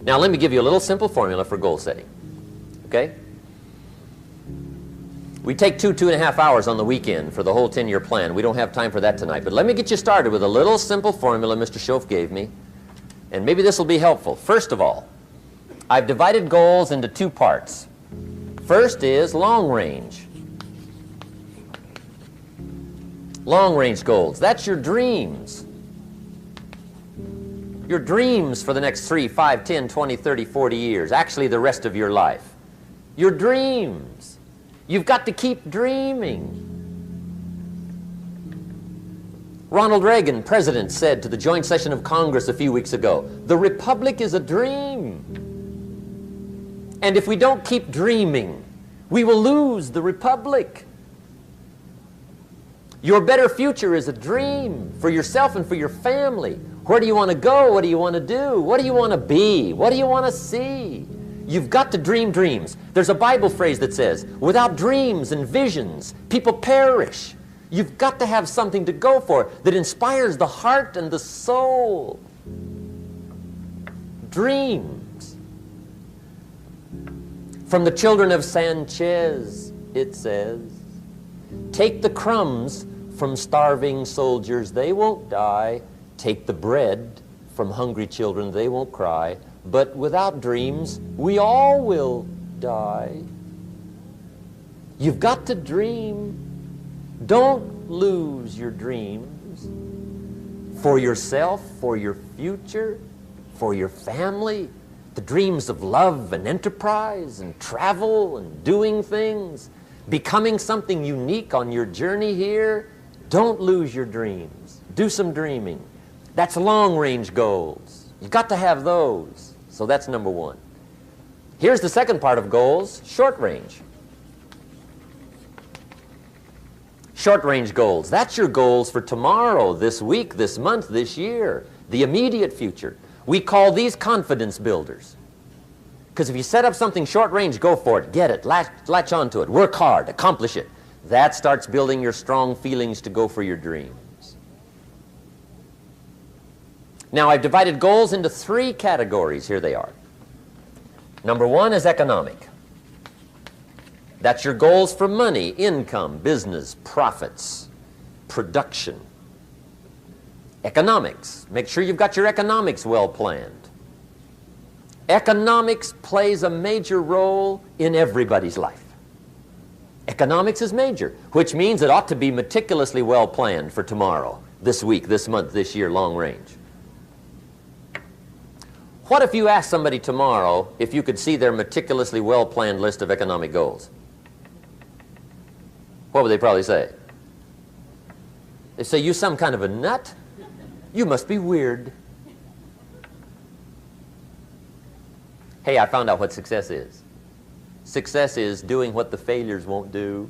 Now let me give you a little simple formula for goal setting. Okay? We take 2.5 hours on the weekend for the whole 10-year plan. We don't have time for that tonight. But let me get you started with a little simple formula Mr. Schoaf gave me. And maybe this will be helpful. First of all, I've divided goals into 2 parts. First is long range. Long range goals. That's your dreams. Your dreams for the next 3, 5, 10, 20, 30, 40 years. Actually, the rest of your life. Your dreams. You've got to keep dreaming. Ronald Reagan, president, said to the joint session of Congress a few weeks ago, "The Republic is a dream. And if we don't keep dreaming, we will lose the Republic." Your better future is a dream for yourself and for your family. Where do you want to go? What do you want to do? What do you want to be? What do you want to see? You've got to dream dreams. There's a Bible phrase that says, without dreams and visions, people perish. You've got to have something to go for that inspires the heart and the soul. Dreams. From the children of Sanchez, it says, take the crumbs from starving soldiers, they won't die. Take the bread from hungry children, they won't cry. But without dreams, we all will die. You've got to dream. Don't lose your dreams for yourself, for your future, for your family. The dreams of love and enterprise and travel and doing things, becoming something unique on your journey here. Don't lose your dreams. Do some dreaming. That's long-range goals. You've got to have those. So that's number 1. Here's the second part of goals, short range. Short-range goals. That's your goals for tomorrow, this week, this month, this year, the immediate future. We call these confidence builders. Because if you set up something short-range, go for it, get it, latch onto it, work hard, accomplish it. That starts building your strong feelings to go for your dreams. Now, I've divided goals into 3 categories. Here they are. Number 1 is economic. That's your goals for money, income, business, profits, production. Economics. Make sure you've got your economics well planned. Economics plays a major role in everybody's life. Economics is major, which means it ought to be meticulously well planned for tomorrow, this week, this month, this year, long range. What if you asked somebody tomorrow if you could see their meticulously well-planned list of economic goals? What would they probably say? They say, you some kind of a nut? You must be weird. Hey, I found out what success is. Success is doing what the failures won't do.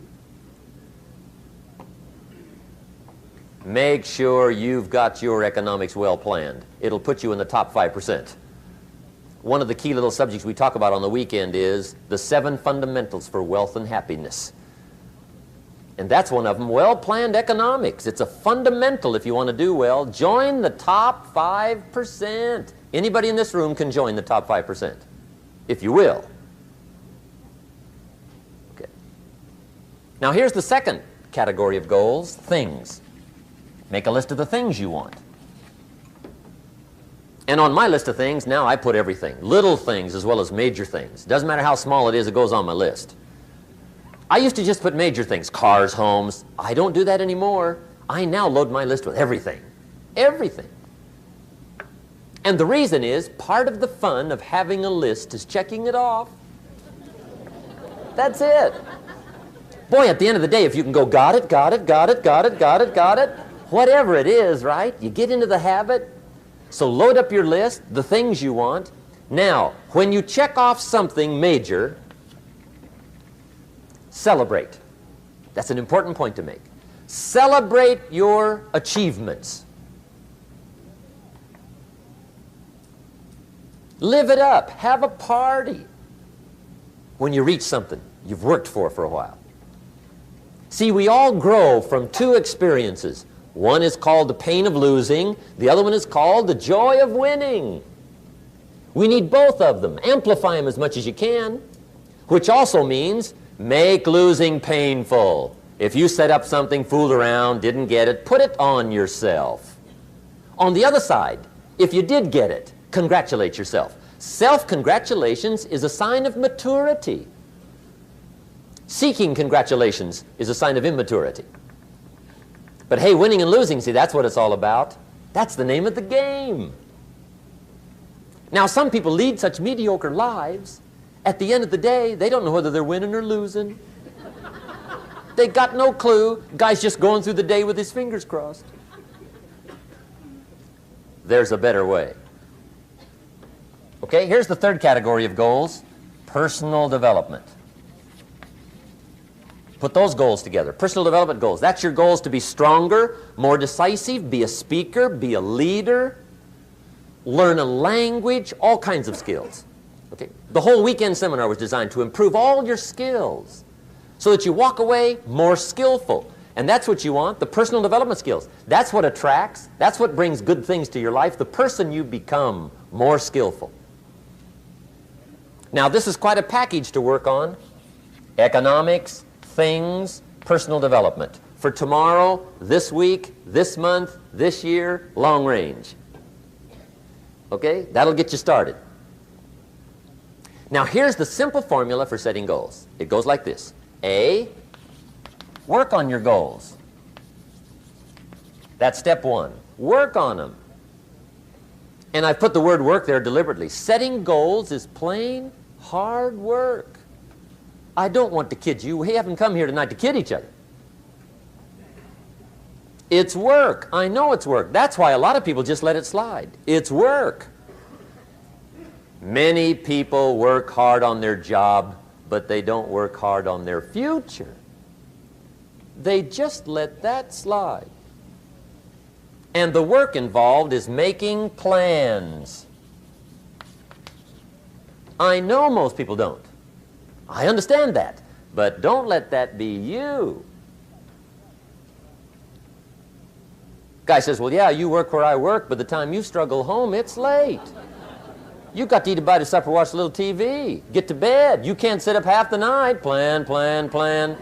Make sure you've got your economics well planned. It'll put you in the top 5%. One of the key little subjects we talk about on the weekend is the 7 fundamentals for wealth and happiness. And that's one of them, well-planned economics. It's a fundamental if you want to do well. Join the top 5%. Anybody in this room can join the top 5%, if you will. Okay. Now here's the second category of goals, things. Make a list of the things you want. And on my list of things, now I put everything. Little things as well as major things. Doesn't matter how small it is, it goes on my list. I used to just put major things, cars, homes. I don't do that anymore. I now load my list with everything. Everything. And the reason is, part of the fun of having a list is checking it off. That's it. Boy, at the end of the day, if you can go, got it, got it, got it, got it, got it, got it, whatever it is, right? You get into the habit. So load up your list, the things you want. Now, when you check off something major, celebrate. That's an important point to make. Celebrate your achievements. Live it up. Have a party when you reach something you've worked for a while. See, we all grow from 2 experiences. One is called the pain of losing. The other one is called the joy of winning. We need both of them. Amplify them as much as you can, which also means make losing painful. If you set up something, fooled around, didn't get it, put it on yourself. On the other side, if you did get it, congratulate yourself. Self-congratulations is a sign of maturity. Seeking congratulations is a sign of immaturity. But hey, winning and losing, see, that's what it's all about. That's the name of the game. Now, some people lead such mediocre lives, at the end of the day, they don't know whether they're winning or losing. They got no clue. Guy's just going through the day with his fingers crossed. There's a better way. Okay, here's the third category of goals, personal development. Put those goals together. Personal development goals. That's your goals to be stronger, more decisive, be a speaker, be a leader, learn a language, all kinds of skills. Okay? The whole weekend seminar was designed to improve all your skills so that you walk away more skillful. And that's what you want, the personal development skills. That's what attracts, that's what brings good things to your life, the person you become more skillful. Now, this is quite a package to work on. Economics, things, personal development. For tomorrow, this week, this month, this year, long range. Okay? That'll get you started. Now, here's the simple formula for setting goals. It goes like this. A, work on your goals. That's step one. Work on them. And I put the word work there deliberately. Setting goals is plain hard work. I don't want to kid you. We haven't come here tonight to kid each other. It's work. I know it's work. That's why a lot of people just let it slide. It's work. Many people work hard on their job, but they don't work hard on their future. They just let that slide. And the work involved is making plans. I know most people don't. I understand that, but don't let that be you. Guy says, well, yeah, you work where I work, but the time you struggle home, it's late. You got to eat a bite of supper, watch a little TV, get to bed. You can't sit up half the night. Plan, plan, plan.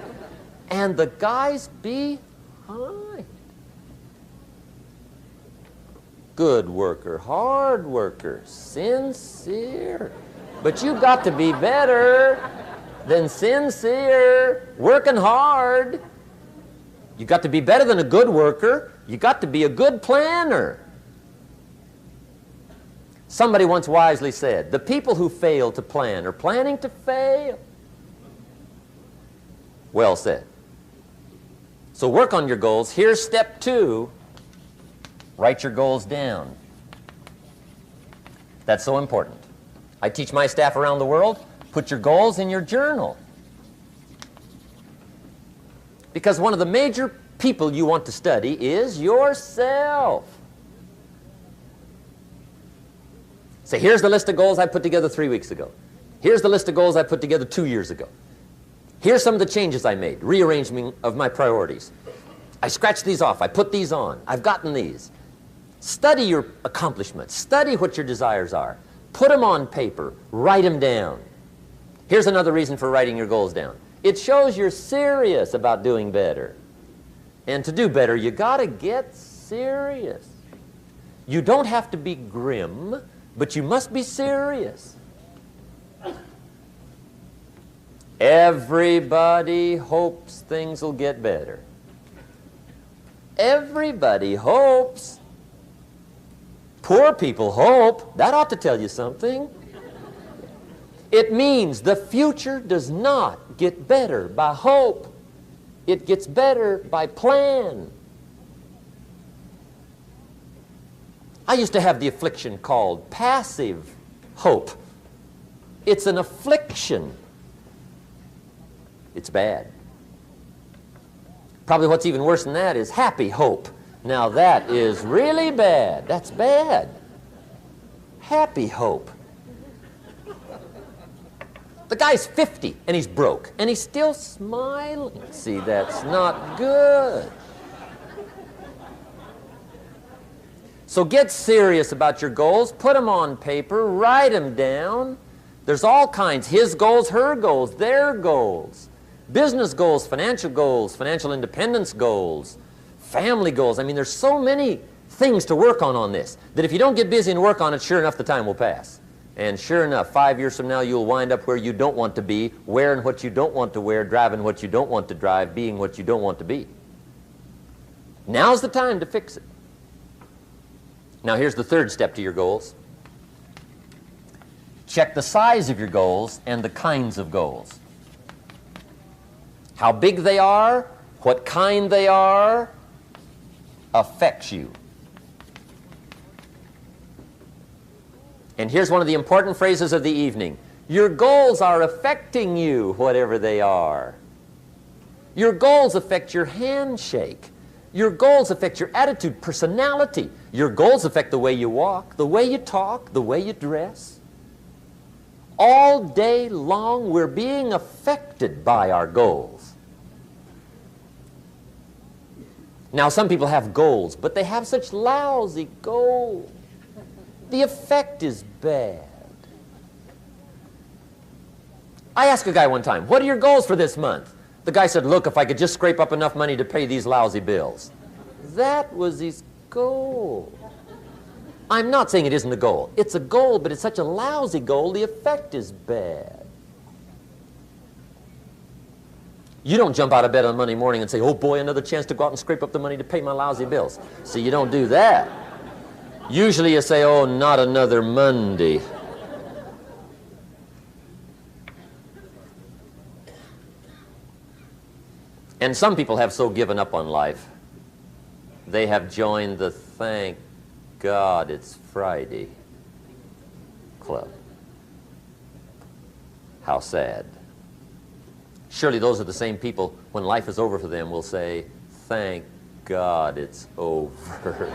And the guy's behind. Good worker, hard worker, sincere. But you got to be better than sincere, working hard. You got to be better than a good worker. You got to be a good planner. Somebody once wisely said, the people who fail to plan are planning to fail. Well said. So work on your goals. Here's step two. Write your goals down. That's so important. I teach my staff around the world, put your goals in your journal. Because one of the major people you want to study is yourself. Say, here's the list of goals I put together 3 weeks ago. Here's the list of goals I put together 2 years ago. Here's some of the changes I made, rearrangement of my priorities. I scratched these off, I put these on, I've gotten these. Study your accomplishments, study what your desires are. Put them on paper, write them down. Here's another reason for writing your goals down. It shows you're serious about doing better. And to do better, you got to get serious. You don't have to be grim, but you must be serious. Everybody hopes things will get better. Everybody hopes. Poor people hope. That ought to tell you something. It means the future does not get better by hope. It gets better by plan. I used to have the affliction called passive hope. It's an affliction. It's bad. Probably what's even worse than that is happy hope. Now that is really bad. That's bad. Happy hope. The guy's 50 and he's broke and he's still smiling. See, that's not good. So get serious about your goals. Put them on paper. Write them down. There's all kinds. His goals, her goals, their goals. Business goals, financial independence goals, family goals. I mean, there's so many things to work on this that if you don't get busy and work on it, sure enough, the time will pass. And sure enough, 5 years from now, you'll wind up where you don't want to be, wearing what you don't want to wear, driving what you don't want to drive, being what you don't want to be. Now's the time to fix it. Now, here's the third step to your goals. Check the size of your goals and the kinds of goals. How big they are, what kind they are, affects you. And here's one of the important phrases of the evening. Your goals are affecting you, whatever they are. Your goals affect your handshake. Your goals affect your attitude, personality. Your goals affect the way you walk, the way you talk, the way you dress. All day long, we're being affected by our goals. Now, some people have goals, but they have such lousy goals. The effect is bad. I asked a guy one time, what are your goals for this month? The guy said, look, if I could just scrape up enough money to pay these lousy bills. That was his goal. I'm not saying it isn't a goal. It's a goal, but it's such a lousy goal, the effect is bad. You don't jump out of bed on Monday morning and say, oh boy, another chance to go out and scrape up the money to pay my lousy bills. See, you don't do that. Usually you say, oh, not another Monday. And some people have so given up on life, they have joined the thank God it's Friday club. How sad. Surely those are the same people, when life is over for them, will say, thank God it's over.